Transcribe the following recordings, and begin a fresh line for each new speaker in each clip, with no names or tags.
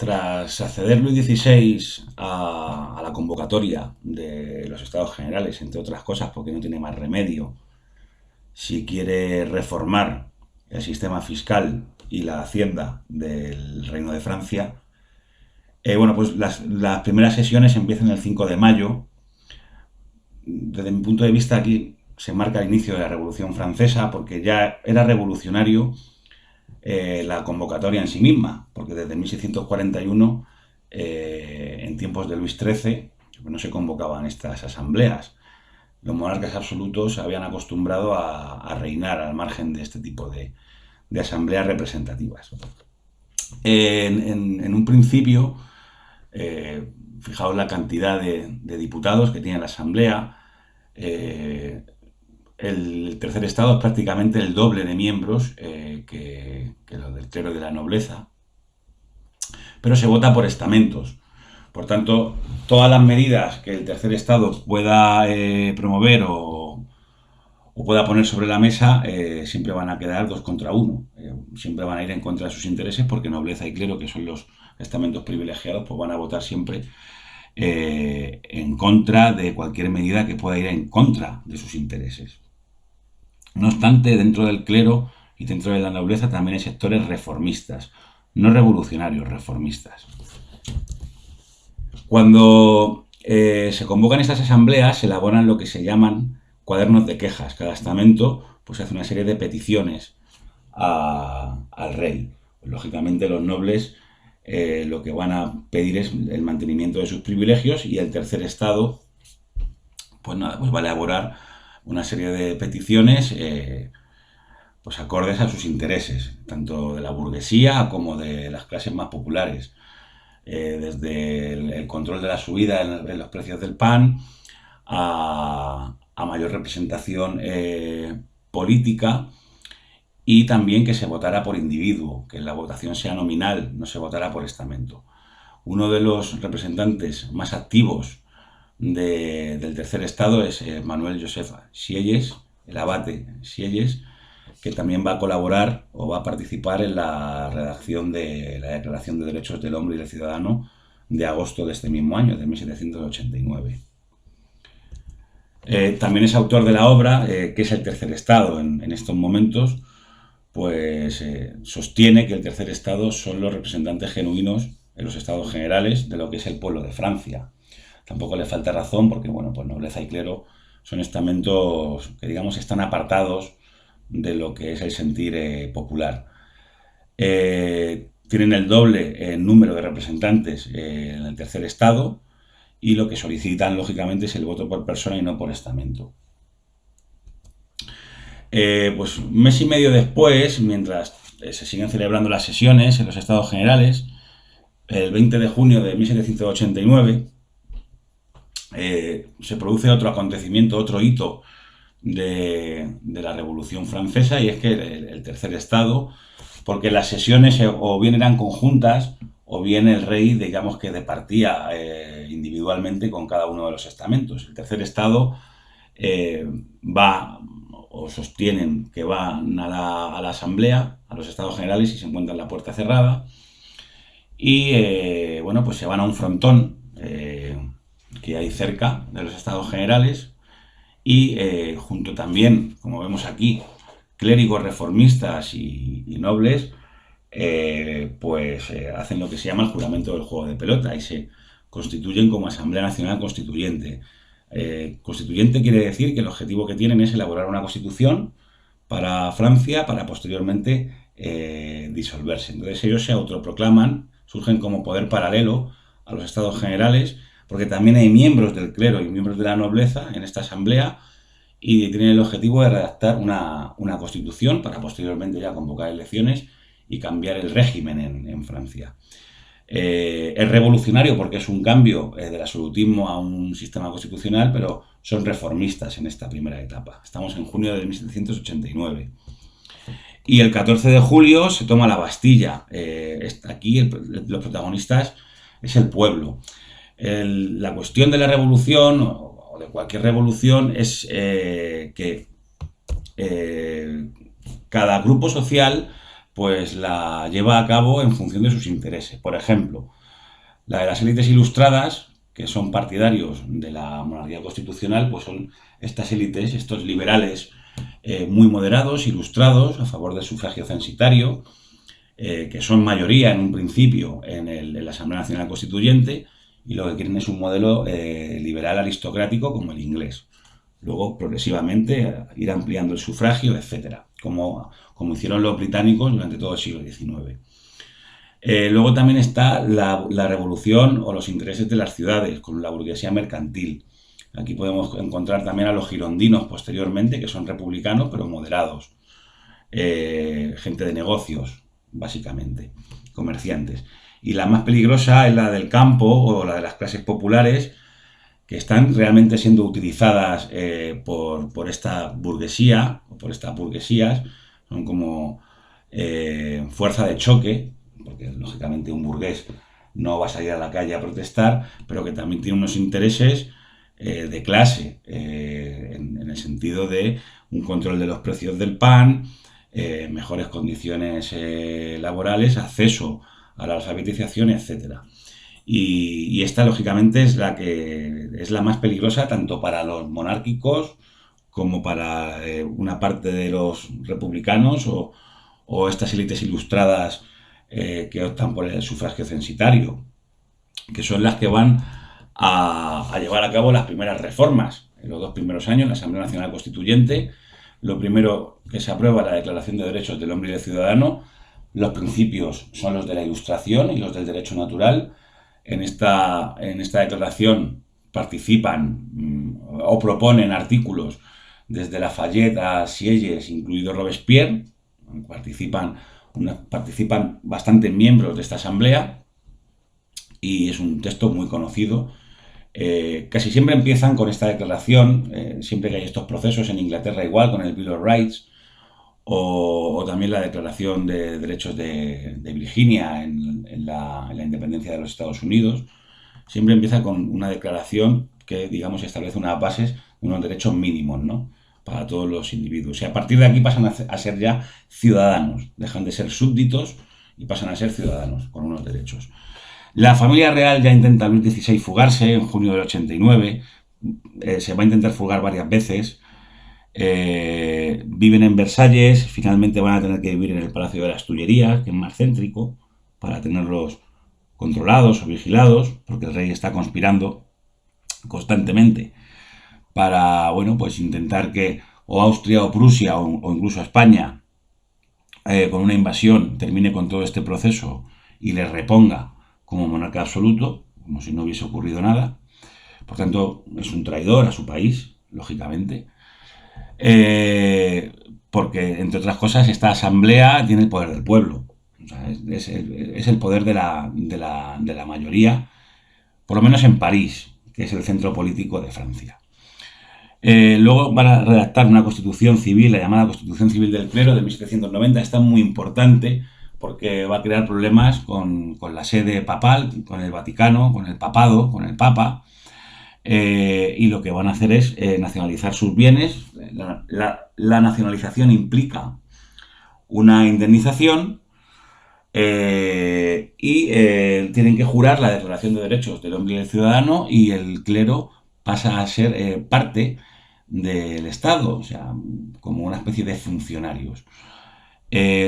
Tras acceder Luis XVI a la convocatoria de los Estados Generales, entre otras cosas porque no tiene más remedio, si quiere reformar el sistema fiscal y la hacienda del Reino de Francia, bueno, pues las primeras sesiones empiezan el 5 de mayo. Desde mi punto de vista aquí se marca el inicio de la Revolución Francesa porque ya era revolucionario la convocatoria en sí misma, porque desde 1641, en tiempos de Luis XIII, no se convocaban estas asambleas. Los monarcas absolutos se habían acostumbrado a reinar al margen de este tipo de asambleas representativas. En un principio, fijaos la cantidad de diputados que tiene la asamblea. El tercer estado es prácticamente el doble de miembros que los del clero de la nobleza, pero se vota por estamentos. Por tanto, todas las medidas que el tercer estado pueda promover o pueda poner sobre la mesa siempre van a quedar 2 contra 1. Siempre van a ir en contra de sus intereses porque nobleza y clero, que son los estamentos privilegiados, pues van a votar siempre en contra de cualquier medida que pueda ir en contra de sus intereses. No obstante, dentro del clero y dentro de la nobleza también hay sectores reformistas, no revolucionarios, reformistas. Cuando se convocan estas asambleas, se elaboran lo que se llaman cuadernos de quejas. Cada estamento pues hace una serie de peticiones al rey. Pues, lógicamente los nobles lo que van a pedir es el mantenimiento de sus privilegios y el tercer estado pues nada, pues va a elaborar una serie de peticiones pues acordes a sus intereses, tanto de la burguesía como de las clases más populares. Desde el control de la subida en los precios del pan a mayor representación política y también que se votara por individuo, que la votación sea nominal, no se votara por estamento. Uno de los representantes más activos del tercer estado es Manuel Joseph Sieyès, el abate Sieyès, que también va a colaborar o va a participar en la redacción de la Declaración de Derechos del Hombre y del Ciudadano de agosto de este mismo año, de 1789. También es autor de la obra, que es el tercer estado en estos momentos, pues sostiene que el tercer estado son los representantes genuinos en los estados generales de lo que es el pueblo de Francia. Tampoco le falta razón porque, bueno, pues nobleza y clero son estamentos que, digamos, están apartados de lo que es el sentir popular. Tienen el doble número de representantes en el tercer estado y lo que solicitan, lógicamente, es el voto por persona y no por estamento. Pues un mes y medio después, mientras se siguen celebrando las sesiones en los estados generales, el 20 de junio de 1789, se produce otro acontecimiento, otro hito de la Revolución Francesa, y es que el tercer estado, porque las sesiones o bien eran conjuntas o bien el rey, digamos, que departía individualmente con cada uno de los estamentos. El tercer estado va o sostienen que van a la asamblea, a los estados generales, y se encuentran la puerta cerrada y bueno, pues se van a un frontón que hay cerca de los estados generales y junto también, como vemos aquí, clérigos reformistas y nobles, pues hacen lo que se llama el juramento del juego de pelota y se constituyen como Asamblea Nacional Constituyente. Constituyente quiere decir que el objetivo que tienen es elaborar una constitución para Francia para posteriormente disolverse. Entonces ellos se autoproclaman, surgen como poder paralelo a los estados generales, porque también hay miembros del clero y miembros de la nobleza en esta asamblea y tienen el objetivo de redactar una constitución para posteriormente ya convocar elecciones y cambiar el régimen en Francia. Es revolucionario porque es un cambio del absolutismo a un sistema constitucional, pero son reformistas en esta primera etapa. Estamos en junio de 1789. Y el 14 de julio se toma la Bastilla. Aquí los protagonistas es el pueblo. La cuestión de la revolución o de cualquier revolución es que cada grupo social pues la lleva a cabo en función de sus intereses. Por ejemplo, la de las élites ilustradas, que son partidarios de la monarquía constitucional, pues son estas élites, estos liberales muy moderados, ilustrados, a favor del sufragio censitario, que son mayoría en un principio en la Asamblea Nacional Constituyente, y lo que quieren es un modelo liberal aristocrático como el inglés. Luego, progresivamente, ir ampliando el sufragio, etcétera, como hicieron los británicos durante todo el siglo XIX. Luego también está la revolución o los intereses de las ciudades, con la burguesía mercantil. Aquí podemos encontrar también a los girondinos posteriormente, que son republicanos pero moderados. Gente de negocios, básicamente, comerciantes. Y la más peligrosa es la del campo o la de las clases populares, que están realmente siendo utilizadas por esta burguesía o por estas burguesías. Son como fuerza de choque, porque lógicamente un burgués no va a salir a la calle a protestar, pero que también tiene unos intereses de clase, en el sentido de un control de los precios del pan, mejores condiciones laborales, acceso a la alfabetización, etcétera. Y esta, lógicamente, es la más peligrosa tanto para los monárquicos como para una parte de los republicanos o estas élites ilustradas que optan por el sufragio censitario, que son las que van a llevar a cabo las primeras reformas. En los 2 primeros años, la Asamblea Nacional Constituyente, lo primero que se aprueba es la Declaración de Derechos del Hombre y del Ciudadano. Los principios son los de la Ilustración y los del derecho natural. En esta declaración participan o proponen artículos desde Lafayette a Sieyes, incluido Robespierre. Participan bastantes miembros de esta asamblea y es un texto muy conocido. Casi siempre empiezan con esta declaración, siempre que hay estos procesos, en Inglaterra igual, con el Bill of Rights, o también la Declaración de Derechos de Virginia en la independencia de los Estados Unidos. Siempre empieza con una declaración que, digamos, establece unas bases, unos derechos mínimos, ¿no?, para todos los individuos. Y a partir de aquí pasan a ser ya ciudadanos, dejan de ser súbditos y pasan a ser ciudadanos con unos derechos. La familia real ya intenta en 2016 fugarse, en junio del 89, se va a intentar fugar varias veces. Viven en Versalles, finalmente van a tener que vivir en el Palacio de las Tullerías, que es más céntrico, para tenerlos controlados o vigilados, porque el rey está conspirando constantemente para, bueno, pues intentar que o Austria o Prusia o incluso España, con una invasión, termine con todo este proceso y le reponga como monarca absoluto, como si no hubiese ocurrido nada. Por tanto, es un traidor a su país, lógicamente. Porque, entre otras cosas, esta asamblea tiene el poder del pueblo. O sea, es el poder de la mayoría, por lo menos en París, que es el centro político de Francia. Luego van a redactar una constitución civil, la llamada Constitución Civil del Clero de 1790. Esta es muy importante porque va a crear problemas con la sede papal, con el Vaticano, con el papado, con el Papa. Y lo que van a hacer es nacionalizar sus bienes. La nacionalización implica una indemnización y tienen que jurar la Declaración de Derechos del Hombre y del Ciudadano, y el clero pasa a ser parte del Estado, o sea, como una especie de funcionarios.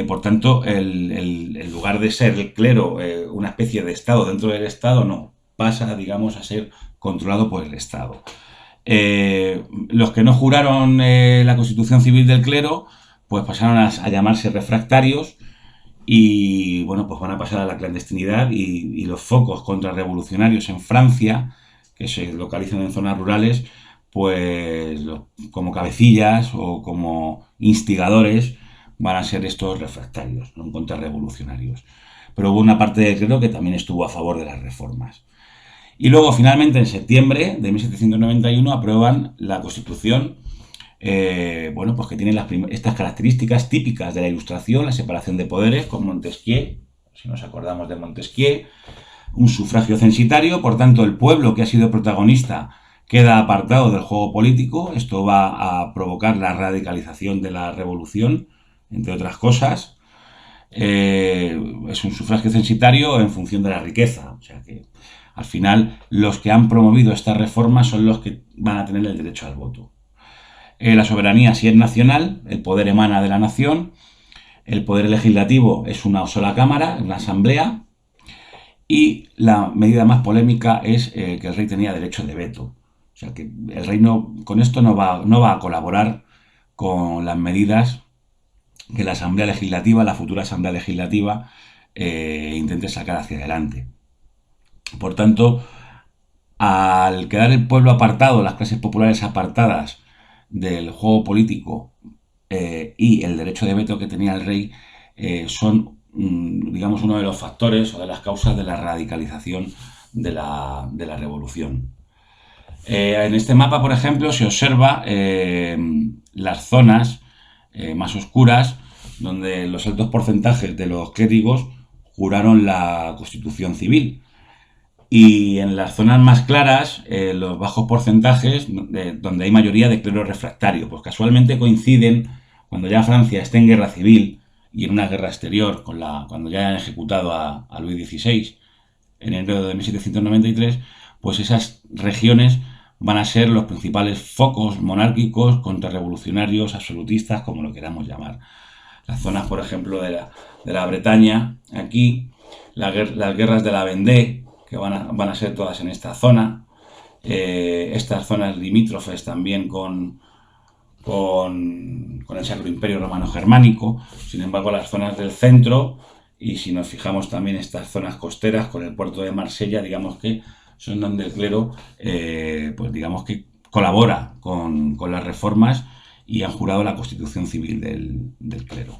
Por tanto, el lugar de ser el clero una especie de Estado dentro del Estado, no, pasa, digamos, a ser controlado por el Estado. Los que no juraron la Constitución Civil del Clero, pues pasaron a llamarse refractarios y, bueno, pues van a pasar a la clandestinidad, y los focos contrarrevolucionarios en Francia, que se localizan en zonas rurales, pues como cabecillas o como instigadores van a ser estos refractarios, no contrarrevolucionarios. Pero hubo una parte del clero que también estuvo a favor de las reformas. Y luego, finalmente, en septiembre de 1791, aprueban la Constitución, bueno, pues que tiene estas características típicas de la Ilustración, la separación de poderes, con Montesquieu, si nos acordamos de Montesquieu, un sufragio censitario. Por tanto, el pueblo que ha sido protagonista queda apartado del juego político. Esto va a provocar la radicalización de la revolución, entre otras cosas. es un sufragio censitario en función de la riqueza. O sea que al final los que han promovido esta reforma son los que van a tener el derecho al voto. La soberanía sí es nacional, el poder emana de la nación, el poder legislativo es una sola cámara, una asamblea, y la medida más polémica es que el rey tenía derecho de veto. O sea que el rey con esto no va a colaborar con las medidas que la Asamblea Legislativa, la futura Asamblea Legislativa, intente sacar hacia adelante. Por tanto, al quedar el pueblo apartado, las clases populares apartadas del juego político y el derecho de veto que tenía el rey, son, digamos, uno de los factores o de las causas de la radicalización de la revolución. En este mapa, por ejemplo, se observa las zonas más oscuras donde los altos porcentajes de los clérigos juraron la Constitución civil. Y en las zonas más claras, los bajos porcentajes, donde hay mayoría de clero refractario, pues casualmente coinciden cuando ya Francia esté en guerra civil y en una guerra exterior, cuando ya han ejecutado a Luis XVI en enero de 1793, pues esas regiones van a ser los principales focos monárquicos, contrarrevolucionarios, absolutistas, como lo queramos llamar. Las zonas, por ejemplo, de la Bretaña, aquí, las guerras de la Vendée, que van a ser todas en esta zona, estas zonas limítrofes también con el Sacro Imperio Romano Germánico. Sin embargo, las zonas del centro, y si nos fijamos también estas zonas costeras con el puerto de Marsella, digamos que son donde el clero, pues digamos que colabora con las reformas y han jurado la constitución civil del clero.